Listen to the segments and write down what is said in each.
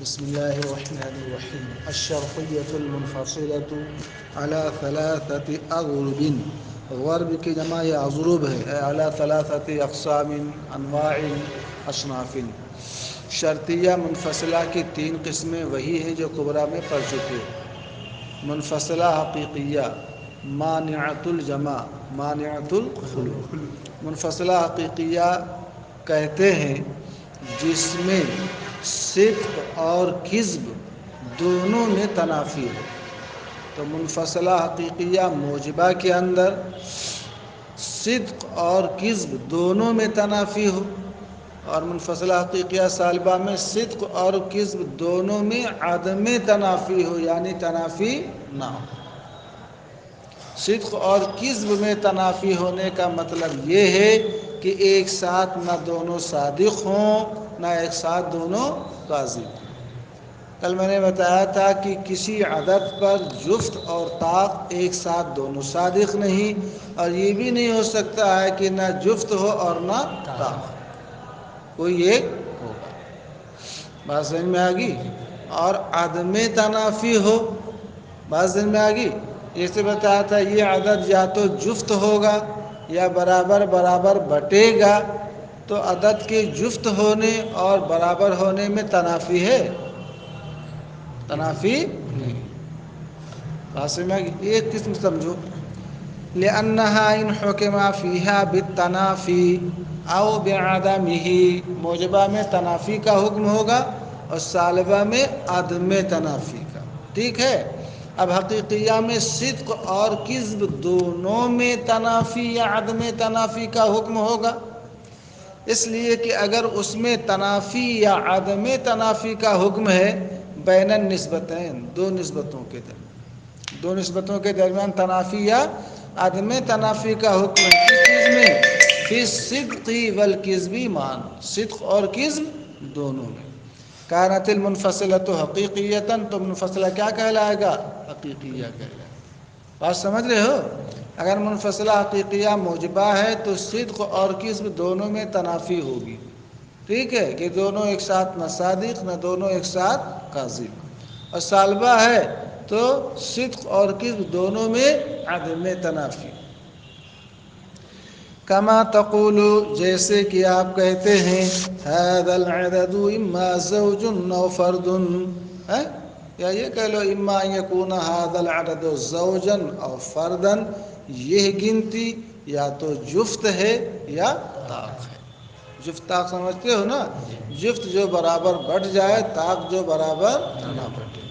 بسم الله الرحمن الرحيم. الشرطية المنفصلة على ثلاثة أضرب. غرب کی جمع یا اضرب ہے على ثلاثة اقسام انواع اصناف. شرطیہ منفصلہ کی تین قسمیں وہی ہیں جو کبریٰ میں پڑھ چکے. منفصلہ حقیقیہ، مانعۃ الجمع، مانعۃ الخلو. منفصلہ حقیقیہ کہتے ہیں جس میں صدق اور کذب دونوں میں تنافی ہے. تو منفصلہ حقیقیہ موجبہ کے اندر صدق اور کذب دونوں میں تنافی ہو، اور منفصلہ حقیقیہ سالبہ میں صدق اور کذب دونوں میں عدم تنافی ہو، یعنی تنافی نہ ہو. صدق اور کذب میں تنافی ہونے کا مطلب یہ ہے کہ ایک ساتھ نہ دونوں صادق ہوں نہ ایک ساتھ دونوں کاذب ہوں. کل میں نے بتایا تھا کہ کسی عدد پر جفت اور طاق ایک ساتھ دونوں صادق نہیں، اور یہ بھی نہیں ہو سکتا ہے کہ نہ جفت ہو اور نہ طاق، کوئی ایک ہوگا. بات سمجھ میں آ گئی. اور عدم تنافی ہو، بات سمجھ میں آ گئی. جیسے بتایا تھا یہ عدد یا تو جفت ہوگا یا برابر برابر بٹے گا، تو عدد کے جفت ہونے اور برابر ہونے میں تنافی ہے؟ تنافی نہیں. بات سمجھ میں آ گئی. ایک قسم سمجھو، لأنها إن حكم فيها بالتنافي أو بعدمه، موجبہ میں تنافی کا حکم ہوگا اور سالبہ میں عدم تنافی کا. ٹھیک ہے. اب حقیقیہ میں صدق اور کذب دونوں میں تنافی یا عدم تنافی کا حکم ہوگا، اس لیے کہ اگر اس میں تنافی یا عدم تنافی کا حکم ہے بین النسبتین، دو نسبتوں کے درمیان، دو نسبتوں کے درمیان تنافی یا عدم تنافی کا حکم ہے، کس چیز میں؟ فی الصدق والکذب معاً، صدق اور کذب دونوں میں. کانت المنفصلۃ حقیقیۃ، تو منفصلہ کیا کہلائے گا؟ حقیقیہ کہلائے گا. بات سمجھ رہے ہو؟ اگر منفصلہ حقیقیہ موجبہ ہے تو صدق اور کذب دونوں میں تنافی ہوگی. ٹھیک ہے، کہ دونوں ایک ساتھ نہ صادق نہ دونوں ایک ساتھ کاذب. اور سالبہ ہے تو صدق اور کذب دونوں میں عدم تنافی. کما تقول، جیسے کہ آپ کہتے ہیں هذا العدد اما زوج او فرد، یا یہ کہہ لو اما ان یکون هذا العدد زوجا او فردا، یہ گنتی یا تو جفت ہے یا طاق ہے. جفت طاق سمجھتے ہو نا؟ جفت جو برابر بٹ جائے، طاق جو برابر نہ بٹے.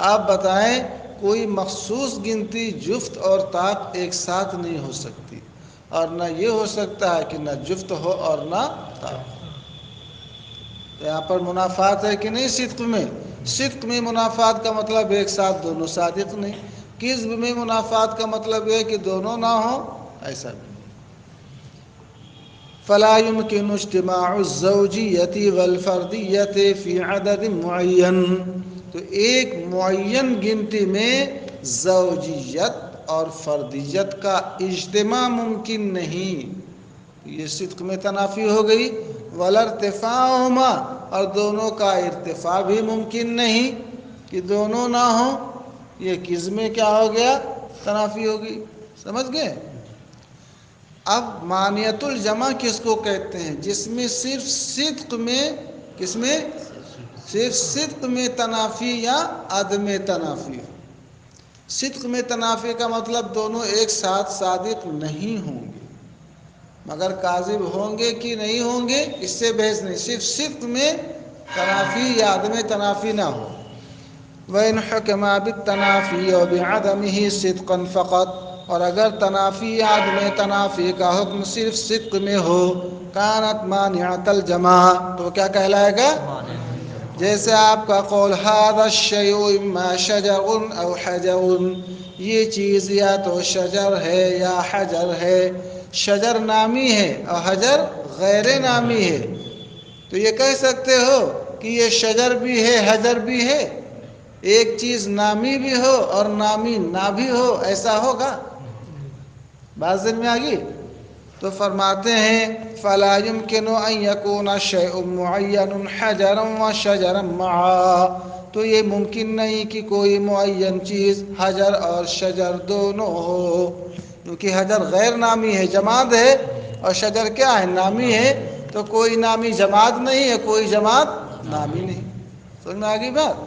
آپ بتائیں کوئی مخصوص گنتی جفت اور طاق ایک ساتھ نہیں ہو سکتی، اور نہ یہ ہو سکتا ہے کہ نہ جفت ہو اور نہ طاق. یہاں پر منافات ہے کہ نہیں؟ صدق میں، صدق میں منافات کا مطلب ایک ساتھ دونوں صادق نہیں. کذب میں منافات کا مطلب ہے کہ دونوں نہ ہوں، ایسا بھی. فلا يمكن اجتماع الزوجیت والفردیت فی عدد معین، تو ایک معین گنتی میں زوجیت اور فردیت کا اجتماع ممکن نہیں. یہ صدق میں تنافی ہو گئی. ولا ارتفاعہما، اور دونوں کا ارتفاع بھی ممکن نہیں کہ دونوں نہ ہوں. یہ کذب میں کیا ہو گیا؟ تنافی ہوگی. سمجھ گئے؟ اب مانعۃ الجمع کس کو کہتے ہیں؟ جس میں صرف صدق میں، کس میں؟ صرف صدق میں تنافی یا عدم تنافی ہو. صدق میں تنافی کا مطلب دونوں ایک ساتھ صادق نہیں ہوں گے، مگر کاذب ہوں گے کہ نہیں ہوں گے اس سے بحث نہیں، صرف صدق میں تنافی یا عدم تنافی نہ ہو. وَإِنْ حُكِمَ بِالتَّنَافِي وَبِعَدَمِهِ صِدْقًا فَقَطْ، اور اگر تنافی یا عدم تنافی کا حکم صرف صدق میں ہو، کانت مانعۃ الجمع، تو کیا کہلائے گا؟ جیسے آپ کا قول هذا الشیء اما شجر او حجر، یہ چیز یا تو شجر ہے یا حجر ہے. شجر نامی ہے اور حجر غیر نامی ہے، تو یہ کہہ سکتے ہو کہ یہ شجر بھی ہے حجر بھی ہے؟ ایک چیز نامی بھی ہو اور نامی نہ بھی ہو، ایسا ہوگا؟ بات سمجھ میں آ گئی. تو فرماتے ہیں فلا يمكن ان يكون شيء معين حجرا وشجرا معا، تو یہ ممکن نہیں کہ کوئی معین چیز حجر اور شجر دونوں ہو، کیونکہ حجر غیر نامی ہے، جماد ہے، اور شجر کیا ہے؟ نامی ہے، تو کوئی نامی جماد نہیں ہے، کوئی جماد نامی نہیں۔ سمجھ میں آ گئی بات؟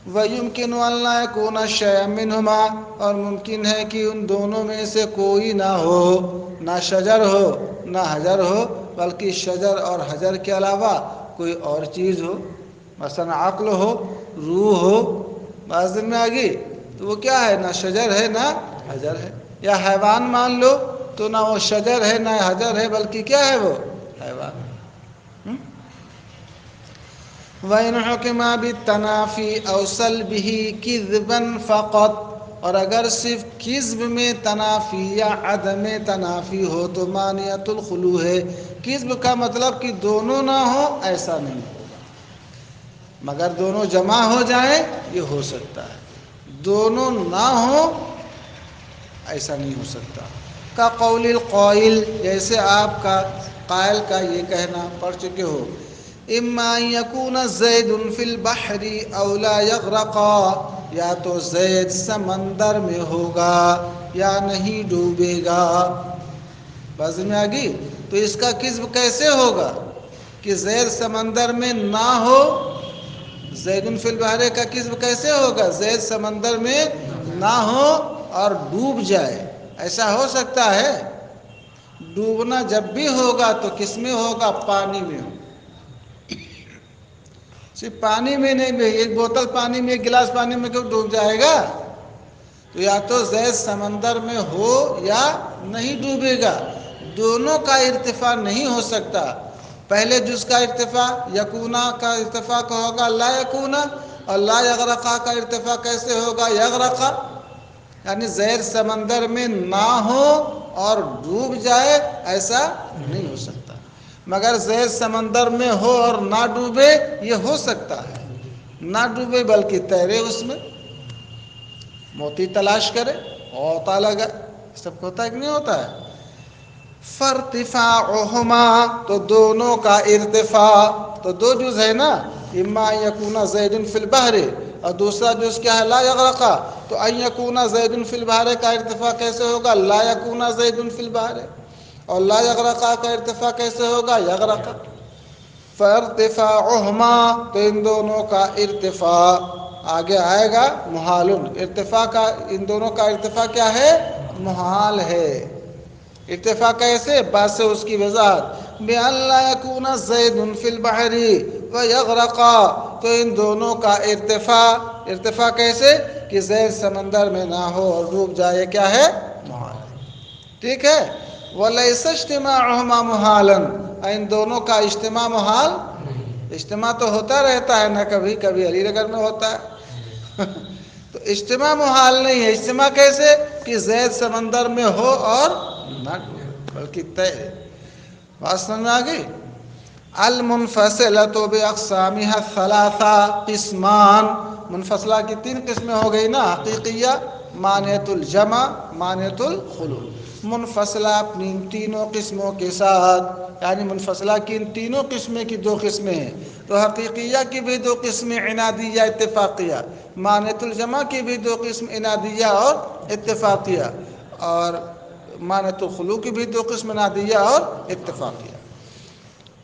وَيُمْكِنُ أَنْ لَا يَكُونَ شَيْئًا مِّنْهُمَا، اور ممکن ہے کہ ان دونوں میں سے کوئی نہ ہو، نہ شجر ہو نہ حجر ہو، بلکہ شجر اور حجر کے علاوہ کوئی اور چیز ہو، مثلا عقل ہو، روح ہو۔ بات دن میں آ گئی؟ تو وہ کیا ہے؟ نہ شجر ہے نہ حجر ہے۔ یا حیوان مان لو تو نہ وہ شجر ہے نہ حجر ہے، بلکہ کیا ہے؟ وہ حیوان۔ وَإِنْ حُكِمَ بِالتَّنَافِي أَوْ سَلْبِهِ كِذْبًا فَقَطْ، اور اگر صرف کذب میں تنافی یا عدم تنافی ہو تو مانعۃ الخلو ہے۔ کذب کا مطلب کہ دونوں نہ ہو، ایسا نہیں ہوگا، مگر دونوں جمع ہو جائیں یہ ہو سکتا ہے، دونوں نہ ہو ایسا نہیں ہو سکتا۔ کا قول القائل، جیسے آپ کا قائل کا یہ کہنا پڑھ چکے ہو، اما ان یکون زید فی البحر او لا یغرقا، یا تو زید سمندر میں ہوگا یا نہیں ڈوبے گا۔ بازی میں آگی؟ تو اس کا کذب کیسے ہوگا کہ زید سمندر میں نہ ہو؟ زید فی البحر کا کذب کیسے ہوگا؟ زید سمندر میں نہ ہو اور ڈوب جائے، ایسا ہو سکتا ہے؟ ڈوبنا جب بھی ہوگا تو کس میں ہوگا؟ پانی میں ہوگا۔ صرف پانی میں نہیں، ایک بوتل پانی میں، ایک گلاس پانی میں کیوں ڈوب جائے گا؟ تو یا تو زید سمندر میں ہو یا نہیں ڈوبے گا، دونوں کا ارتفاع نہیں ہو سکتا۔ پہلے جز کا ارتفاع یکونا کا ارتفاع کا ہوگا لا یکونا، اور لا یغرقا کا ارتفاع کیسے ہوگا؟ یغرقا۔ یعنی زید سمندر میں نہ ہو اور ڈوب جائے، ایسا نہیں ہو سکتا، مگر زید سمندر میں ہو اور نہ ڈوبے یہ ہو سکتا ہے۔ نہ ڈوبے بلکہ تیرے اس میں، موتی تلاش کرے، غوطہ لگا، سب کو ہوتا ہے کہ نہیں ہوتا ہے؟ فارتفاعہما، تو دونوں کا ارتفاع، تو دو جز ہے نا، اما یکون زید فی البحر، اور دوسرا جز کیا ہے؟ لا یغرقا۔ تو ان یکون زید فی البحر کا ارتفاع کیسے ہوگا؟ لا یکون زید فی البحر، اور لا یغرقا کا ارتفاع کیسے ہوگا؟ یغرقا۔ فارتفاعہما، تو ان دونوں کا ارتفاع آگے آئے گا محال، ارتفاع کا، ان دونوں کا ارتفاع کیا ہے؟ محال ہے۔ ارتفاع کیسے؟ بعد سے اس کی وضاحت، بِأَن لَّا يَكُونَ زَيْدٌ فِي الْبَحْرِ وَيَغْرَقَا، تو ان دونوں کا ارتفاع کیسے؟ کہ زید سمندر میں نہ ہو اور ڈوب جائے، کیا ہے؟ محال ہے۔ ٹھیک ہے؟ وَلَيْسَ اجْتِمَاعُهُمَا مُحَالًا، ان دونوں کا اجتماع محال، اجتماع تو ہوتا رہتا ہے نا، کبھی کبھی علی نگر میں ہوتا ہے تو اجتماع محال نہیں ہے۔ اجتماع کیسے؟ کہ زید سمندر میں ہو اور نہ بلکہ تیرے۔ بات سمجھ میں آ گئی؟ المنفصلۃ باقسامها الثلاثہ، قسمان، منفصلہ کی تین قسمیں ہو گئی نا، حقیقیہ، مانعۃ الجمع، مانعۃ الخلو۔ منفصلہ اپنی تینوں قسموں کے ساتھ، یعنی منفصلہ کی ان تینوں قسمیں کی دو قسمیں ہیں، تو حقیقیہ کی بھی دو قسمیں، عنادیہ اتفاقیہ، مانعۃ الجمع کی بھی دو قسم، عنادیہ اور اتفاقیہ، اور مانعۃ الخلو کی بھی دو قسم، عنادیہ اور اتفاقیہ۔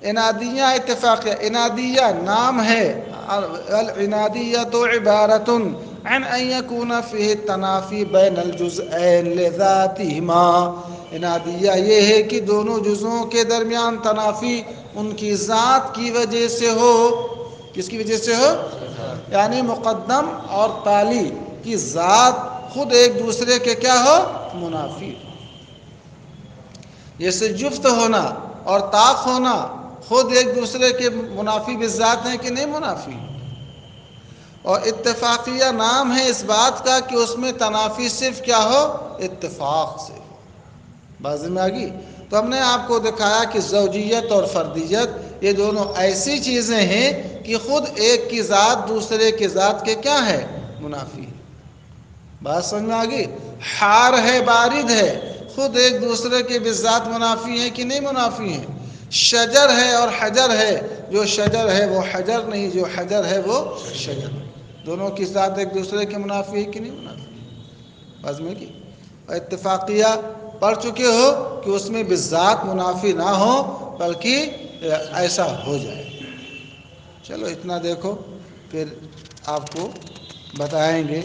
عنادیہ اتفاقیہ، عنادیہ نام ہے، العنادیۃ عبارۃ عن ان یکون فیہ التنافی بین الجزئین لذاتہما، عنادیہ یہ ہے کہ دونوں جزوں کے درمیان تنافی ان کی ذات کی وجہ سے ہو۔ کس کی وجہ سے ہو؟ یعنی مقدم اور تالی کی ذات خود ایک دوسرے کے کیا ہو؟ منافی۔ جیسے جفت ہونا اور طاق ہونا خود ایک دوسرے کے منافی بالذات ہیں کہ نہیں منافی؟ اور اتفاقیہ نام ہے اس بات کا کہ اس میں تنافی صرف کیا ہو؟ اتفاق سے ہو۔ بازی میں آگی؟ تو ہم نے آپ کو دکھایا کہ زوجیت اور فردیت یہ دونوں ایسی چیزیں ہیں کہ خود ایک کی ذات دوسرے کی ذات کے کیا ہے؟ منافی۔ بات سمجھ میں آگی؟ حار ہے، بارد ہے، خود ایک دوسرے کے بذات منافی ہیں کہ نہیں منافی ہیں؟ شجر ہے اور حجر ہے، جو شجر ہے وہ حجر نہیں، جو حجر ہے وہ شجر، دونوں کی ذات ایک دوسرے کے منافی ہے کہ نہیں منافی؟ بس میں کی اتفاقیہ پڑھ چکے ہو کہ اس میں بذات منافی نہ ہو بلکہ ایسا ہو جائے۔ چلو اتنا دیکھو، پھر آپ کو بتائیں گے۔